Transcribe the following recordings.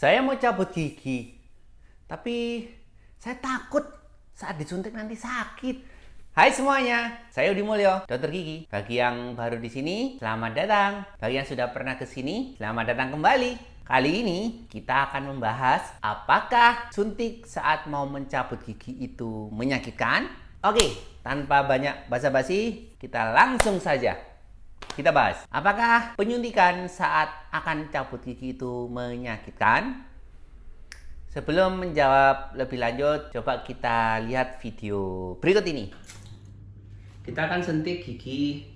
Saya mau cabut gigi, tapi saya takut saat disuntik nanti sakit. Hai semuanya, saya Udi Mulyo, dokter gigi. Bagi yang baru di sini, selamat datang. Bagi yang sudah pernah ke sini, selamat datang kembali. Kali ini kita akan membahas apakah suntik saat mau mencabut gigi itu menyakitkan? Oke, tanpa banyak basa-basi, kita langsung saja kita bahas, apakah penyuntikan saat akan cabut gigi itu menyakitkan? Sebelum menjawab lebih lanjut, coba kita lihat video berikut ini. Kita akan suntik gigi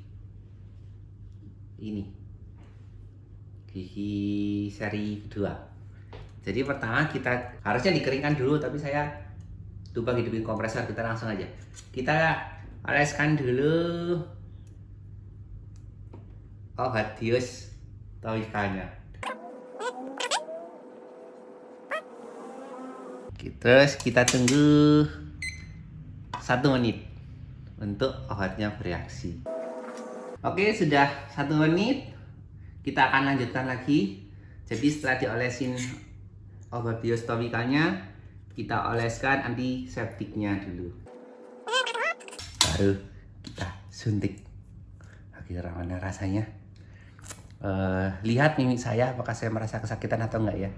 ini, gigi seri kedua. Jadi pertama kita harusnya dikeringkan dulu, tapi saya lupa hidupin kompresor. Kita langsung aja. Kita oleskan dulu obat bius toikanya. Terus kita tunggu 1 menit untuk obatnya bereaksi. Oke, sudah 1 menit. Kita akan lanjutkan lagi. Jadi setelah diolesin obat bius toikanya, kita oleskan antiseptiknya dulu. Baru kita suntik. Bagaimana rasanya? Lihat mimik saya, apakah saya merasa kesakitan atau enggak ya.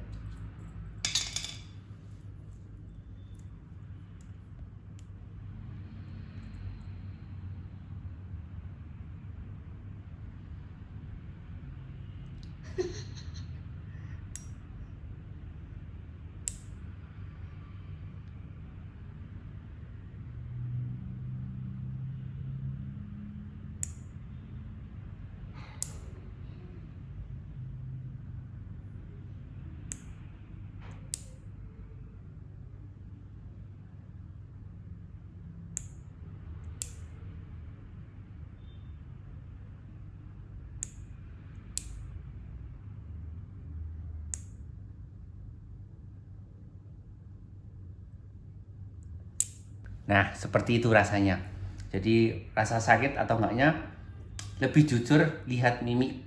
Nah, seperti itu rasanya. Jadi rasa sakit atau enggaknya, lebih jujur lihat mimik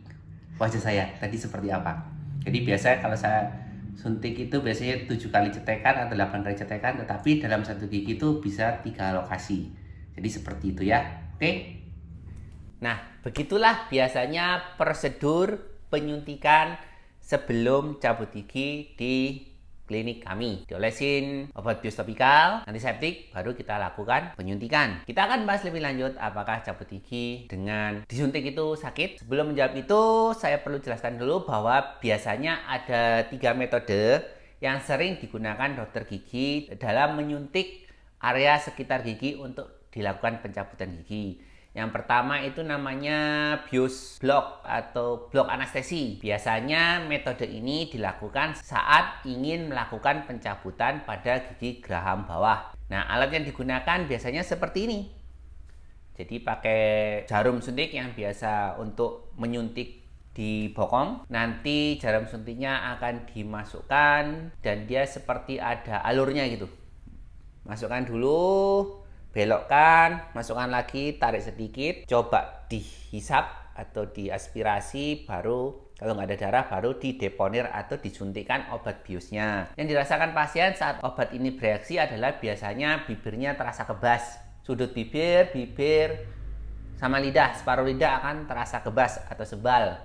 wajah saya tadi seperti apa. Jadi biasanya kalau saya suntik itu biasanya 7 kali cetekan atau 8 kali cetekan, tetapi dalam satu gigi itu bisa 3 lokasi. Jadi seperti itu ya. Oke. Nah, begitulah biasanya prosedur penyuntikan sebelum cabut gigi di klinik kami. Diolesin obat bius topikal, antiseptik, baru kita lakukan penyuntikan. Kita akan bahas lebih lanjut apakah cabut gigi dengan disuntik itu sakit. Sebelum menjawab itu, saya perlu jelaskan dulu bahwa biasanya ada 3 metode yang sering digunakan dokter gigi dalam menyuntik area sekitar gigi untuk dilakukan pencabutan gigi. Yang pertama itu namanya bius block atau blok anestesi. Biasanya metode ini dilakukan saat ingin melakukan pencabutan pada gigi geraham bawah. Nah, alat yang digunakan biasanya seperti ini. Jadi pakai jarum suntik yang biasa untuk menyuntik di bokong. Nanti jarum suntiknya akan dimasukkan dan dia seperti ada alurnya gitu. Masukkan dulu, belokkan, masukkan lagi, tarik sedikit, coba dihisap atau diaspirasi, baru kalau nggak ada darah baru dideponir atau disuntikkan obat biusnya. Yang dirasakan pasien saat obat ini bereaksi adalah biasanya bibirnya terasa kebas. Sudut bibir, sama lidah, separuh lidah akan terasa kebas atau sebal.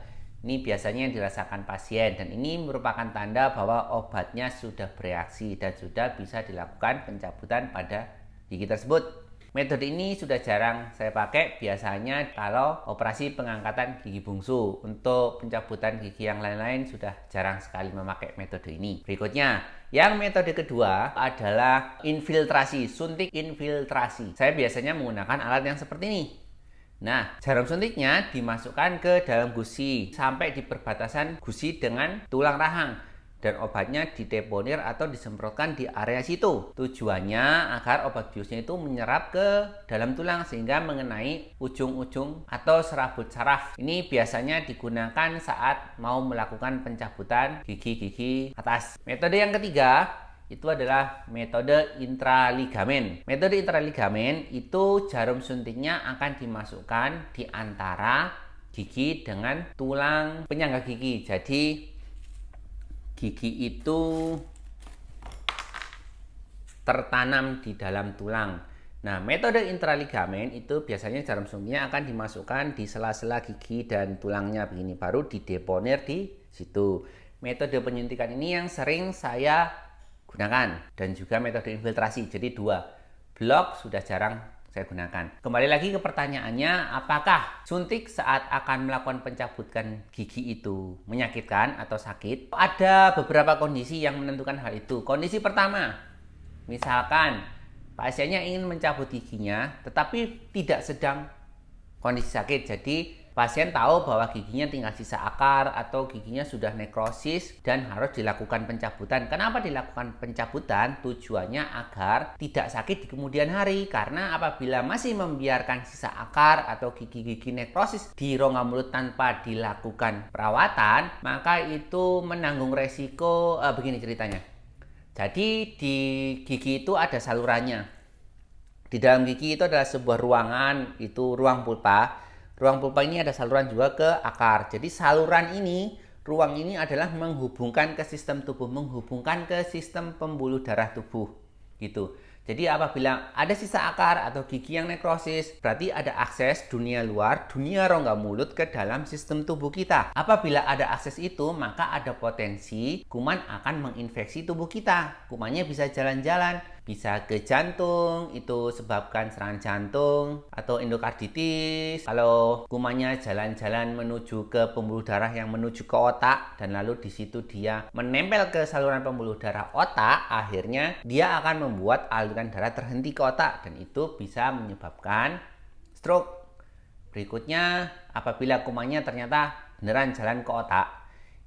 Ini biasanya yang dirasakan pasien dan ini merupakan tanda bahwa obatnya sudah bereaksi dan sudah bisa dilakukan pencabutan pada gigi tersebut. Metode ini sudah jarang saya pakai, biasanya kalau operasi pengangkatan gigi bungsu. Untuk pencabutan gigi yang lain-lain sudah jarang sekali memakai metode ini. Berikutnya, yang metode kedua adalah infiltrasi, suntik infiltrasi. Saya biasanya menggunakan alat yang seperti ini. Nah, jarum suntiknya dimasukkan ke dalam gusi sampai di perbatasan gusi dengan tulang rahang. Dan obatnya dideponir atau disemprotkan di area situ. Tujuannya agar obat biusnya itu menyerap ke dalam tulang sehingga mengenai ujung-ujung atau serabut saraf. Ini biasanya digunakan saat mau melakukan pencabutan gigi-gigi atas. Metode yang ketiga itu adalah metode intraligamen. Metode intraligamen itu jarum suntiknya akan dimasukkan di antara gigi dengan tulang penyangga gigi. Jadi gigi itu tertanam di dalam tulang. Nah, metode intraligamen itu biasanya jarum suntiknya akan dimasukkan di sela-sela gigi dan tulangnya begini, baru dideponir di situ. Metode penyuntikan ini yang sering saya gunakan, dan juga metode infiltrasi. Jadi dua, blok sudah jarang saya gunakan. Kembali lagi ke pertanyaannya, apakah suntik saat akan melakukan pencabutan gigi itu menyakitkan atau sakit? Ada beberapa kondisi yang menentukan hal itu. Kondisi pertama, misalkan pasiennya ingin mencabut giginya tetapi tidak sedang kondisi sakit. Jadi pasien tahu bahwa giginya tinggal sisa akar atau giginya sudah nekrosis dan harus dilakukan pencabutan. Kenapa dilakukan pencabutan? Tujuannya agar tidak sakit di kemudian hari. Karena apabila masih membiarkan sisa akar atau gigi-gigi nekrosis di rongga mulut tanpa dilakukan perawatan, maka itu menanggung resiko begini ceritanya. Jadi di gigi itu ada salurannya. Di dalam gigi itu adalah sebuah ruangan, itu ruang pulpa. Ruang pulpa ini ada saluran juga ke akar. Jadi saluran ini, ruang ini adalah menghubungkan ke sistem tubuh, menghubungkan ke sistem pembuluh darah tubuh. Gitu. Jadi apabila ada sisa akar atau gigi yang nekrosis, berarti ada akses dunia luar, dunia rongga mulut ke dalam sistem tubuh kita. Apabila ada akses itu, maka ada potensi kuman akan menginfeksi tubuh kita. Kumannya bisa jalan-jalan, bisa ke jantung, itu sebabkan serangan jantung atau endokarditis. Kalau kumannya jalan-jalan menuju ke pembuluh darah yang menuju ke otak, dan lalu di situ dia menempel ke saluran pembuluh darah otak, akhirnya dia akan membuat aliran darah terhenti ke otak, dan itu bisa menyebabkan stroke. Berikutnya, apabila kumannya ternyata beneran jalan ke otak,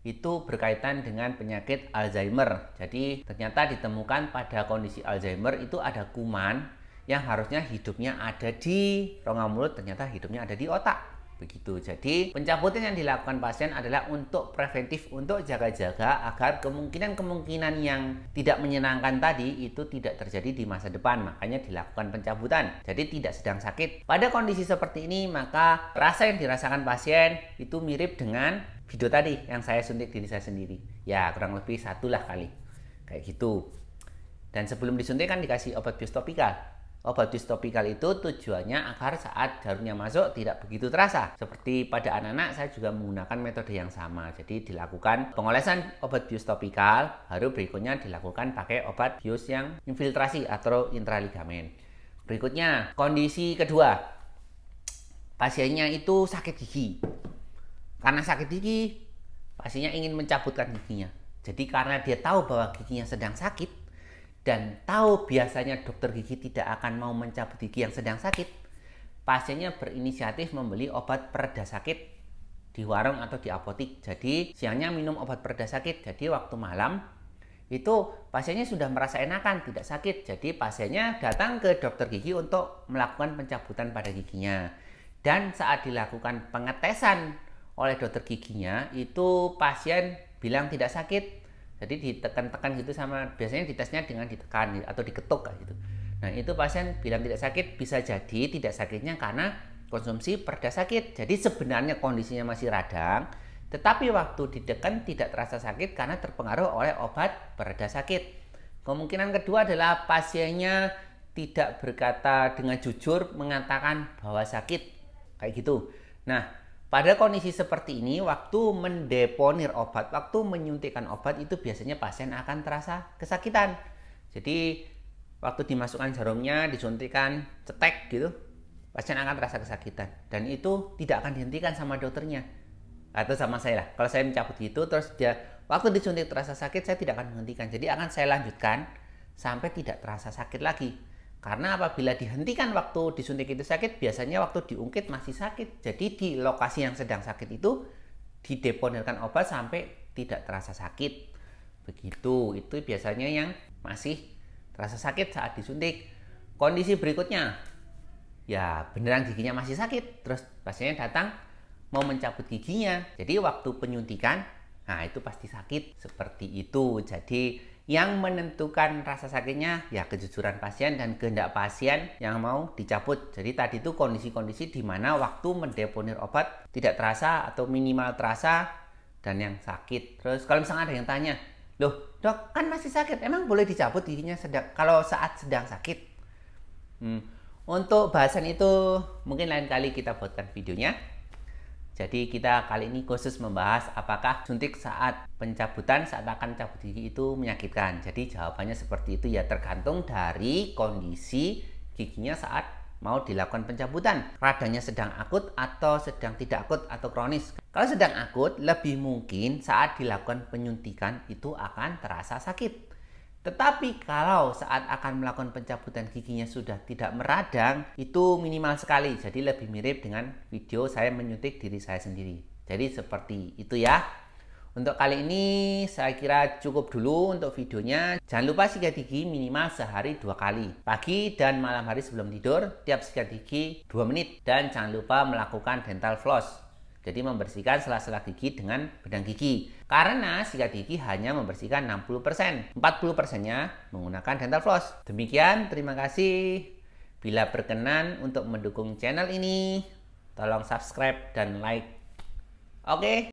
itu berkaitan dengan penyakit Alzheimer. Jadi ternyata ditemukan pada kondisi Alzheimer itu ada kuman yang harusnya hidupnya ada di rongga mulut, ternyata hidupnya ada di otak. Begitu. Jadi pencabutan yang dilakukan pasien adalah untuk preventif, untuk jaga-jaga agar kemungkinan-kemungkinan yang tidak menyenangkan tadi itu tidak terjadi di masa depan. Makanya dilakukan pencabutan. Jadi tidak sedang sakit. Pada kondisi seperti ini, maka rasa yang dirasakan pasien itu mirip dengan video tadi yang saya suntik diri saya sendiri. Ya, kurang lebih satulah kali. Kayak gitu. Dan sebelum disuntik kan dikasih obat bius topikal. Obat bius topikal itu tujuannya agar saat jarumnya masuk tidak begitu terasa. Seperti pada anak-anak saya juga menggunakan metode yang sama. Jadi dilakukan pengolesan obat bius topikal, baru berikutnya dilakukan pakai obat bius yang infiltrasi atau intraligamen. Berikutnya, kondisi kedua. Pasiennya itu sakit gigi. Karena sakit gigi, pasiennya ingin mencabutkan giginya. Jadi karena dia tahu bahwa giginya sedang sakit, dan tahu biasanya dokter gigi tidak akan mau mencabut gigi yang sedang sakit, pasiennya berinisiatif membeli obat pereda sakit di warung atau di apotik. Jadi siangnya minum obat pereda sakit, jadi waktu malam itu pasiennya sudah merasa enakan, tidak sakit. Jadi pasiennya datang ke dokter gigi untuk melakukan pencabutan pada giginya. Dan saat dilakukan pengetesan oleh dokter giginya, itu pasien bilang tidak sakit. Jadi ditekan-tekan gitu, sama biasanya ditesnya dengan ditekan atau diketuk kayak gitu. Nah, itu pasien bilang tidak sakit, bisa jadi tidak sakitnya karena konsumsi pereda sakit. Jadi sebenarnya kondisinya masih radang, tetapi waktu ditekan tidak terasa sakit karena terpengaruh oleh obat pereda sakit. Kemungkinan kedua adalah pasiennya tidak berkata dengan jujur mengatakan bahwa sakit, kayak gitu. Nah, pada kondisi seperti ini, waktu mendeponir obat, waktu menyuntikkan obat, itu biasanya pasien akan terasa kesakitan. Jadi waktu dimasukkan jarumnya, disuntikkan, cetek gitu, pasien akan terasa kesakitan. Dan itu tidak akan dihentikan sama dokternya atau sama saya lah. Kalau saya mencabut gitu, terus dia waktu disuntik terasa sakit, saya tidak akan menghentikan. Jadi akan saya lanjutkan sampai tidak terasa sakit lagi. Karena apabila dihentikan waktu disuntik itu sakit, biasanya waktu diungkit masih sakit. Jadi di lokasi yang sedang sakit itu dideponirkan obat sampai tidak terasa sakit. Begitu, itu biasanya yang masih terasa sakit saat disuntik. Kondisi berikutnya, ya beneran giginya masih sakit, terus pasiennya datang mau mencabut giginya. Jadi waktu penyuntikan, nah itu pasti sakit, seperti itu. Jadi yang menentukan rasa sakitnya ya kejujuran pasien dan kehendak pasien yang mau dicabut. Jadi tadi itu kondisi-kondisi di mana waktu mendeponir obat tidak terasa atau minimal terasa dan yang sakit. Terus kalau misalnya ada yang tanya, Loh, dok, kan masih sakit. Emang boleh dicabut giginya kalau saat sedang sakit? Untuk bahasan itu mungkin lain kali kita buatkan videonya. Jadi kita kali ini khusus membahas apakah suntik saat pencabutan, saat akan cabut gigi itu menyakitkan. Jadi jawabannya seperti itu ya, tergantung dari kondisi giginya saat mau dilakukan pencabutan. Radanya sedang akut atau sedang tidak akut atau kronis. Kalau sedang akut, lebih mungkin saat dilakukan penyuntikan itu akan terasa sakit. Tetapi kalau saat akan melakukan pencabutan giginya sudah tidak meradang, itu minimal sekali. Jadi lebih mirip dengan video saya menyuntik diri saya sendiri. Jadi seperti itu ya. Untuk kali ini saya kira cukup dulu untuk videonya. Jangan lupa sikat gigi minimal sehari 2 kali. Pagi dan malam hari sebelum tidur, tiap sikat gigi 2 menit. Dan jangan lupa melakukan dental floss. Jadi membersihkan sela-sela gigi dengan bedang gigi. Karena sikat gigi hanya membersihkan 60%. 40%-nya menggunakan dental floss. Demikian, terima kasih. Bila berkenan untuk mendukung channel ini, tolong subscribe dan like. Oke.